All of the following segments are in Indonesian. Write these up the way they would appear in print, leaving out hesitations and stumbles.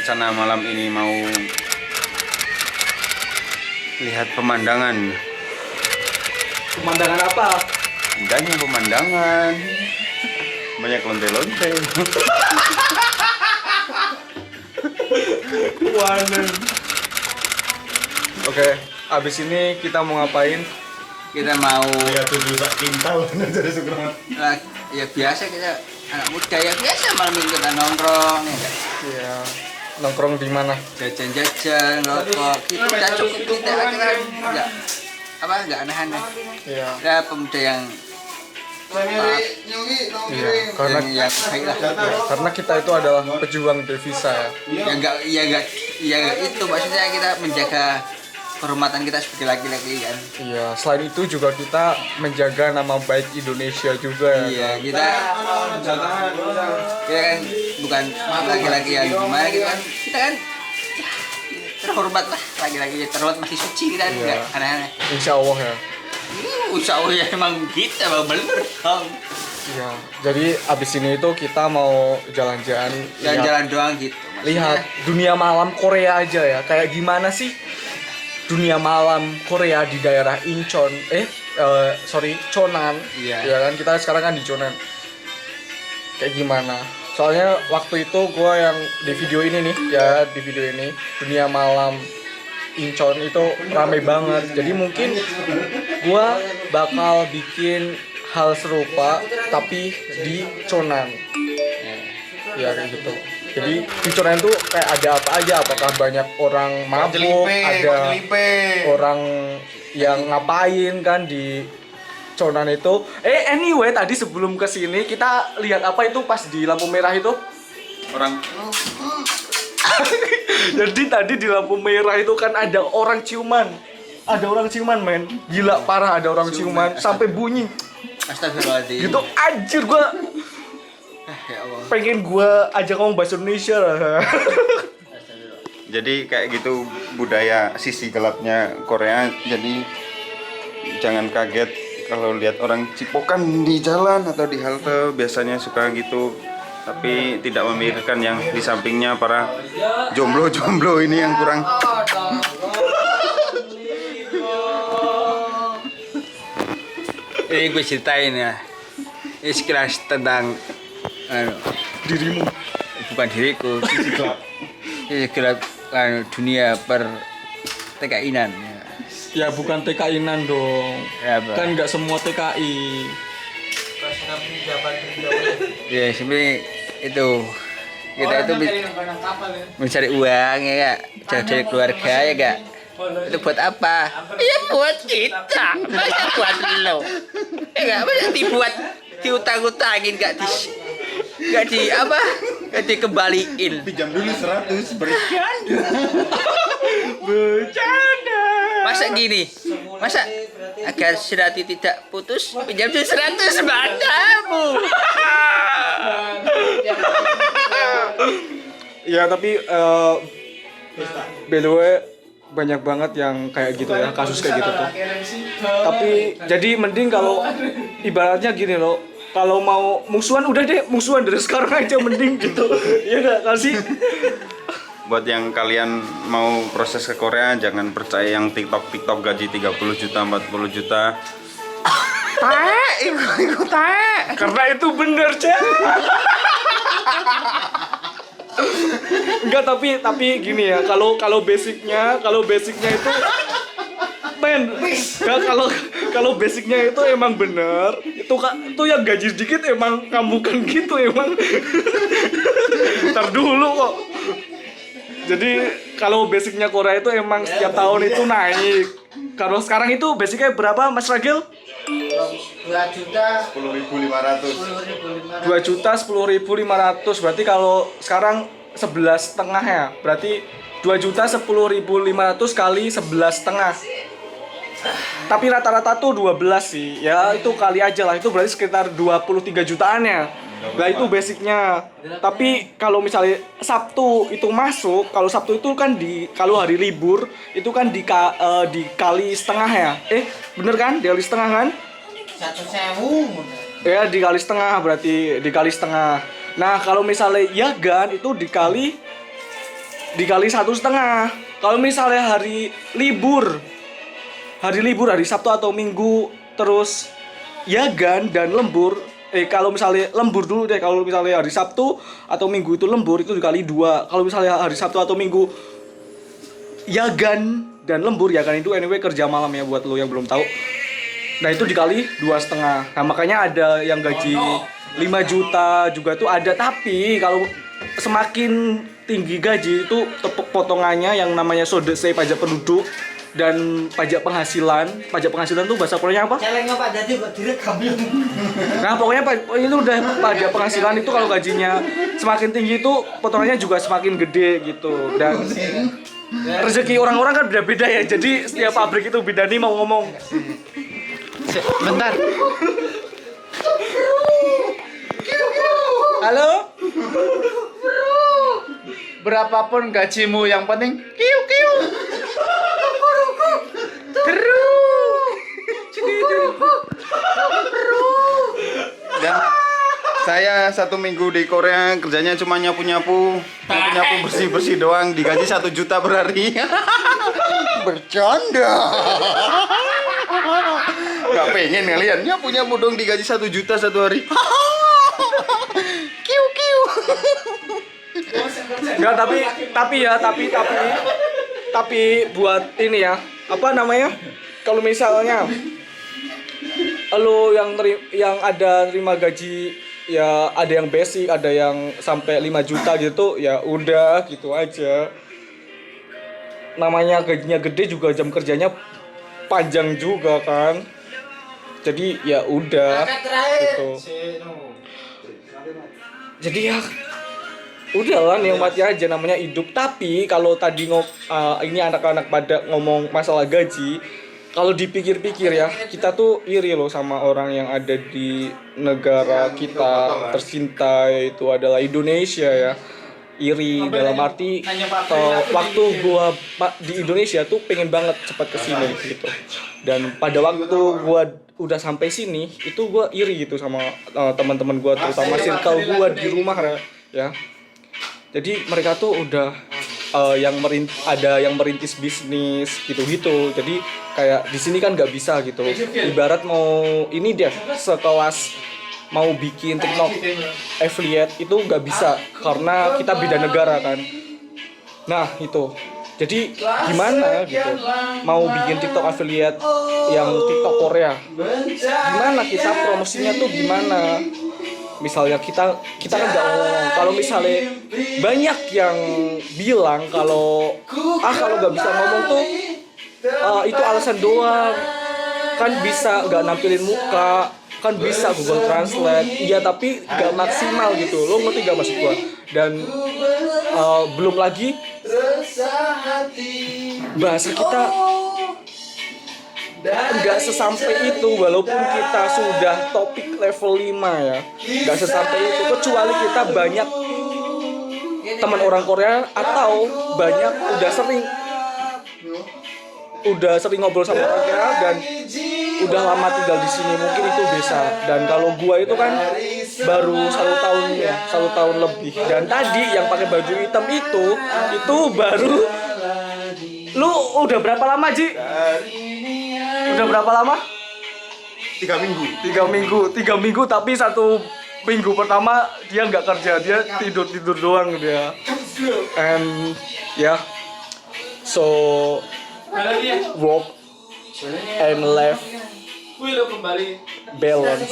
rencana malam ini mau lihat pemandangan. Pemandangan apa? Indahnya pemandangan. Banyak lonte-lonte. Waduh. Oke, abis ini kita mau ngapain? Kita mau Ya tuh bisa kintal dari Sukron. ya biasa kita anak muda ya biasa malam minggu kita nongkrong ya kan? Iya. Nongkrong di mana? Jajan-jajan, rokok. Kita cukup kita akhirnya enggak aneh-aneh. Iya. Ya pemuda yang Iya. Karena yang baik lah. karena kita itu adalah pejuang devisa ya. Ya enggak itu maksudnya kita menjaga kehormatan kita sebagai laki-laki kan. Iya. Selain itu juga kita menjaga nama baik Indonesia juga ya. Iya, kita kan bukan laki-laki yang gimana gitu kan. Kita kan ya, terhormat lah, laki-laki terhormat masih suci kita kan enggak aneh-aneh. Insya Allah ya. Insya Allah ya emang kita bang bener dong. Iya. Jadi abis ini itu kita mau jalan-jalan. Jalan-jalan doang gitu. Lihat dunia malam Korea aja ya. Kayak gimana sih dunia malam Korea di daerah Incheon, Chonan. Iya. Ya kan kita sekarang kan di Chonan. Kayak gimana? Soalnya waktu itu gua yang di video ini nih, ya di video ini dunia malam Incheon itu ramai banget. Jadi mungkin gua bakal bikin hal serupa tapi di Chonan. Ya kayak gitu. Jadi di Chonan tuh kayak ada apa aja, apakah banyak orang mabuk, ada orang yang ngapain kan di Chonan itu. Anyway, tadi sebelum kesini kita lihat apa itu pas di lampu merah itu? Orang Jadi tadi di lampu merah itu kan ada orang ciuman. Ada orang ciuman, men. Gila parah ada orang ciuman sampai bunyi. Astagfirullahaladzim. Gitu anjir gua Ya Allah. pengen gua ajak ngomong bahasa Indonesia lah. Jadi kayak gitu budaya sisi gelapnya Korea. Jadi jangan kaget kalau lihat orang cipokan di jalan atau di halte, biasanya suka gitu. Tapi tidak memikirkan yang di sampingnya para jomblo-jomblo ini yang kurang. Ini gue ceritain ya. Ini sekilas tentang Dirimu. bukan diriku. Ini sekilas dunia per TKI-nan. Ya bukan TKI-nan dong. Ya, apa? Kan nggak semua TKI. Ya sebenarnya itu kita itu mencari uang ya kak, jauh dari keluarga ya kak. Itu buat apa? Ya buat kita, masa buat lo. Ya kak, masa dibuat diutang-utangin gak di apa? Gak dikembaliin. Pinjam dulu 100 bercanda. Bercanda. Masa gini? Masa agar Sirati tidak putus pinjam 100 padamu. Ya tapi by the way banyak banget yang kayak gitu ya, kasus kayak gitu tuh. Tapi jadi mending kalau ibaratnya gini loh, kalau mau musuhan udah deh musuhan dari sekarang aja mending gitu. Iya enggak kasih. Buat yang kalian mau proses ke Korea, jangan percaya yang TikTok gaji 30 juta, 40 juta. Ikut Karena itu bener, Cek. Enggak, tapi gini ya, kalau basicnya itu men, kalau basicnya itu emang bener, itu yang gaji sedikit emang kamu kan gitu emang. Ntar dulu kok. Jadi kalau basicnya Korea itu emang setiap tahun itu naik. Kalau sekarang itu basicnya berapa, Mas Ragil? 10.500. 2.10.500. Berarti kalau sekarang 11,5 ya. Berarti 2.10.500 kali 11,5. Tapi rata-rata tuh 12 sih. Ya itu kali aja lah. Itu berarti sekitar 23 jutaan ya. Nah itu basicnya. Tapi kalau misalnya Sabtu itu masuk, kalau Sabtu itu kan kalau hari libur itu kan dikali setengah ya. Bener kan? Dikali setengah kan? 1.000. Ya dikali setengah, berarti dikali setengah. Nah kalau misalnya Yagan itu dikali dikali 1,5. Kalau misalnya hari libur, hari Sabtu atau Minggu, terus Yagan dan lembur, kalau misalnya lembur dulu deh, kalau misalnya hari Sabtu atau Minggu itu lembur itu dikali 2. Kalau misalnya hari Sabtu atau Minggu Yagan dan lembur, Yagan itu anyway kerja malam ya buat lo yang belum tahu. Nah itu dikali 2,5. Nah makanya ada yang gaji 5 juta juga tuh ada. Tapi kalau semakin tinggi gaji itu potongannya yang namanya sodese pajak penduduk dan pajak penghasilan. Pajak penghasilan tuh bahasa Koreanya apa? Celengnya Pak Dadi kok direkam ya. Nah pokoknya itu udah pajak penghasilan itu kalau gajinya semakin tinggi itu potongannya juga semakin gede gitu. Dan rezeki orang-orang kan beda-beda ya. Jadi setiap pabrik itu beda nih mau ngomong. Bentar. Halo? Berapapun gajimu yang penting kiu kiu. Dan saya 1 minggu di Korea kerjanya cuma nyapu-nyapu bersih-bersih doang, digaji 1 juta per hari. Bercanda. Gak pengen kalian nyapu-nyapu dong digaji 1 juta 1 hari. Kiu kiu. Enggak, tapi buat ini ya, apa namanya? Kalau misalnya lo yang ada terima gaji ya, ada yang basic, ada yang sampai 5 juta gitu, ya udah gitu aja. Namanya gajinya gede juga jam kerjanya panjang juga kan. Jadi ya udah gitu. Jadi ya udahlah nikmati aja namanya hidup. Tapi kalau tadi ini anak-anak pada ngomong masalah gaji, kalau dipikir-pikir ya, kita tuh iri loh sama orang yang ada di negara kita tercinta, yaitu adalah Indonesia ya. Iri dalam arti waktu gua di Indonesia tuh pengen banget cepat kesini gitu. Dan pada waktu gua udah sampai sini itu gua iri gitu sama teman-teman gua, terutama circle gua di rumah ya. Jadi mereka tuh udah ada yang merintis bisnis gitu-gitu. Jadi kayak di sini kan nggak bisa gitu. Ibarat mau ini deh sekelas mau bikin TikTok affiliate itu nggak bisa karena kita beda negara kan. Nah itu. Jadi gimana gitu mau bikin TikTok affiliate yang TikTok Korea? Gimana kita promosinya tuh gimana? Misalnya kita kan nggak ngomong. Kalau misalnya banyak yang bilang kalau nggak bisa ngomong tuh itu alasan doang. Kan bisa nggak nampilin muka, kan bisa Google Translate. Iya tapi nggak maksimal gitu. Lo ngerti nggak maksud gua? Dan belum lagi bahasa kita nggak sesampai itu, walaupun kita sudah topik level 5 ya, nggak sesampai itu, kecuali kita banyak teman orang Korea atau banyak udah sering ngobrol sama orang Korea dan udah lama tinggal di sini, mungkin itu bisa. Dan kalau gua itu kan baru 1 tahun lebih. Dan tadi yang pakai baju hitam itu baru. Lu udah berapa lama Ji? Udah berapa lama? 3 minggu. 3 minggu tapi 1 minggu pertama dia nggak kerja, dia tidur doang dia. And yeah, so work and life balance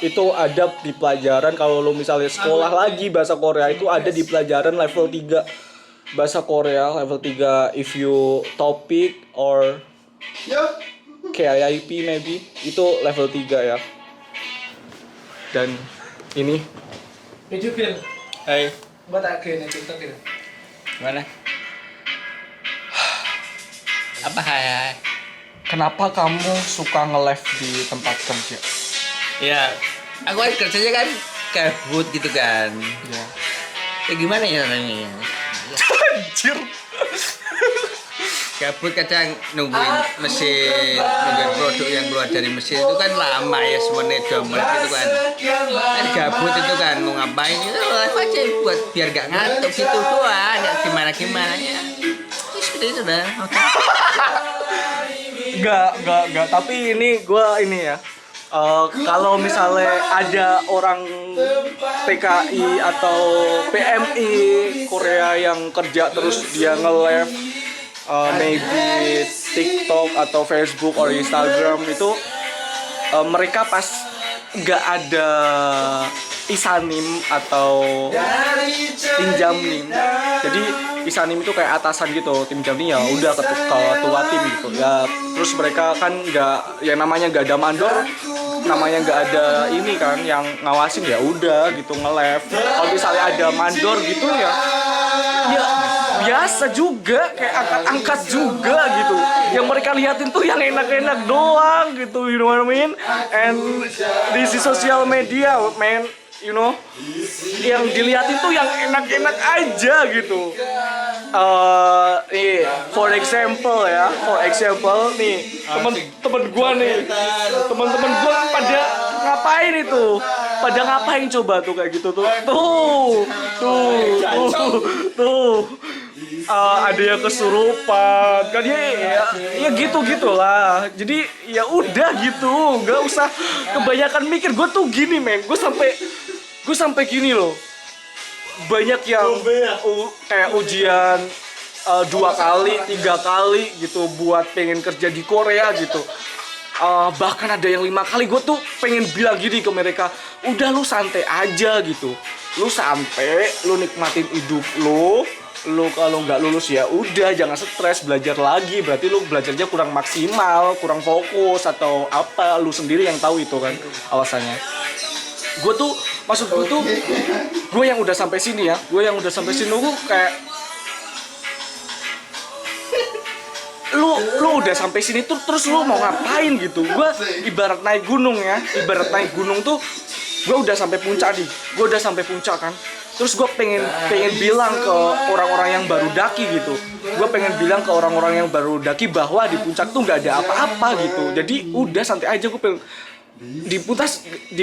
itu ada di pelajaran. Kalau lo misalnya sekolah lagi bahasa Korea itu ada di pelajaran level 3 bahasa Korea level 3 if you topic or KIIP maybe itu level 3 ya. Dan ini Hai, Buat akhirnya TikTok itu. mana? Apa hai? kenapa kamu suka nge-live di tempat kerja? Ya, aku kan kerjanya kan kabut gitu kan. Ya. Ya gimana ya namanya? Anjir. Gabut kadang nungguin mesin, nungguin produk yang keluar dari mesin itu kan lama ya, semuanya 2 menit itu kan. Kan gabut itu kan mau ngapain itu live aja buat biar gak ngantuk gitu doang, gak gimana ya. Seperti itu dah. Oke. Enggak, tapi ini ya. Kalau misalnya ada orang PKI atau PMI Korea yang kerja terus dia nge-live maybe TikTok atau Facebook atau Instagram itu mereka pas nggak ada isanim atau timjamnim. Jadi isanim itu kayak atasan gitu, timjamnim ya udah ketua tim gitu ya. Terus mereka kan nggak, yang namanya nggak ada mandor, namanya nggak ada ini kan yang ngawasin, ya udah gitu nge-live. Kalau misalnya ada mandor gitu ya biasa juga, kayak angkat-angkat juga gitu. Yang mereka liatin tuh yang enak-enak doang gitu, you know what I mean? And this is social media, man, you know. Yang diliatin tuh yang enak-enak aja gitu. For example nih, temen-temen gua nih, temen-temen gua pada ngapain itu? Pada ngapain coba tuh kayak gitu tuh? Tuh. Ada yang kesurupan kan ya gitulah. Jadi ya udah gitu, nggak usah kebanyakan mikir. Gue tuh gini men, gue sampai gini loh, banyak yang kayak ujian 2 kali 3 kali gitu buat pengen kerja di Korea gitu. Bahkan ada yang 5 kali. Gue tuh pengen bilang gini ke mereka, udah lu santai aja gitu, lu sampai lu nikmatin hidup lu kalau nggak lulus ya udah jangan stres, belajar lagi. Berarti lu belajarnya kurang maksimal, kurang fokus atau apa, lu sendiri yang tahu itu kan alasannya. Gue tuh, maksud gue tuh, gue yang udah sampai sini gue kayak lu udah sampai sini tuh terus lu mau ngapain gitu. Gue ibarat naik gunung tuh, gue udah sampai puncak kan. Terus gue pengen bilang ke orang-orang yang baru daki gitu. Gue pengen bilang ke orang-orang yang baru daki bahwa di puncak tuh nggak ada apa-apa gitu. Jadi udah santai aja, gue pengen di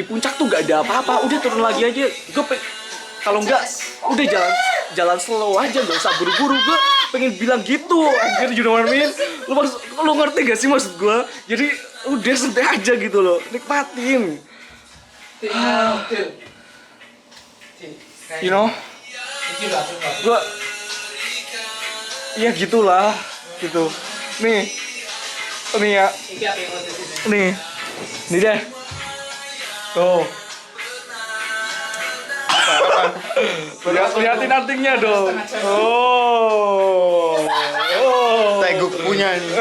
puncak tuh nggak ada apa-apa. Udah turun lagi aja. Kalau nggak udah jalan slow aja, nggak usah buru-buru. Gue pengen bilang gitu. Anjir, you know what I mean? Lu ngerti gak sih maksud gue? Jadi udah santai aja gitu loh, nikmatin. You know, gue ya gitulah gitu. Nih ya, nih deh, tuh. Lihatin artinya dong. Teguk punya ini.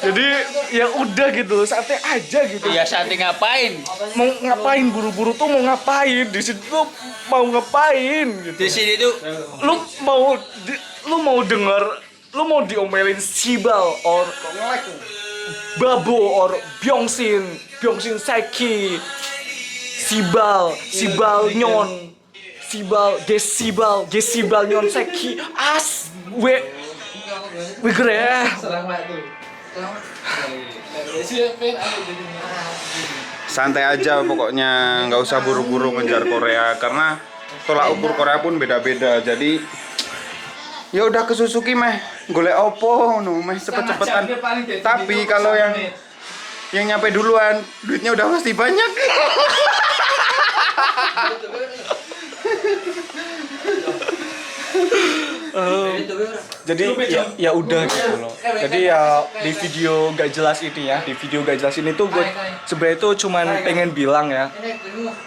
Jadi ya udah gitu, santai aja gitu. Ya santai ngapain? Mau ngapain buru-buru tuh, mau ngapain di situ tuh, mau ngapain gitu. Di sini tuh Lu mau denger, lu mau diomelin Sibal or Babu or Byongsin Seki, Sibal Nyon, Gesibal Nyon Seki, we keren. Santai aja pokoknya, nggak usah buru-buru ngejar Korea karena tolak ukur Korea pun beda-beda. Jadi ya udah ke Suzuki meh, golek opo no meh cepet-cepetan. Tapi kalau yang nyampe duluan duitnya udah pasti banyak. Jadi ya udah gitu loh. Jadi ya di video gak jelas ini tuh gue sebenarnya tuh cuman pengen bilang ya,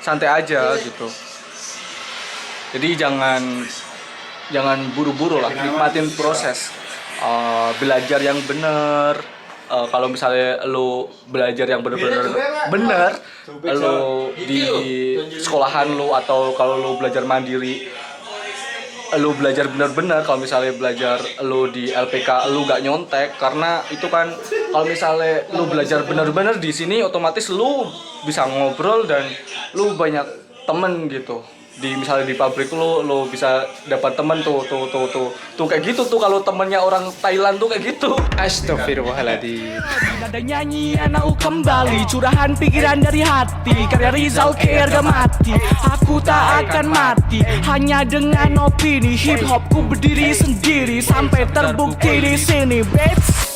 santai aja gitu. Jadi jangan buru-buru lah, nikmatin proses. Belajar yang bener. Kalau misalnya lo belajar yang bener, lo di sekolahan lo atau kalau lo belajar mandiri, lu belajar bener-bener. Kalau misalnya belajar lu di LPK lu gak nyontek, karena itu kan kalau misalnya lu belajar bener-bener di sini otomatis lu bisa ngobrol dan lu banyak temen gitu. misalnya di pabrik lo bisa dapat teman tuh kayak gitu tuh kalau temennya orang Thailand tuh kayak gitu. Astagfirullahaladzim. Ada nyanyian aku kembali, curahan pikiran dari hati, karya Rizal K harga mati. Aku tak akan mati hanya dengan opini, hip hopku berdiri sendiri sampai terbukti di sini, bitch.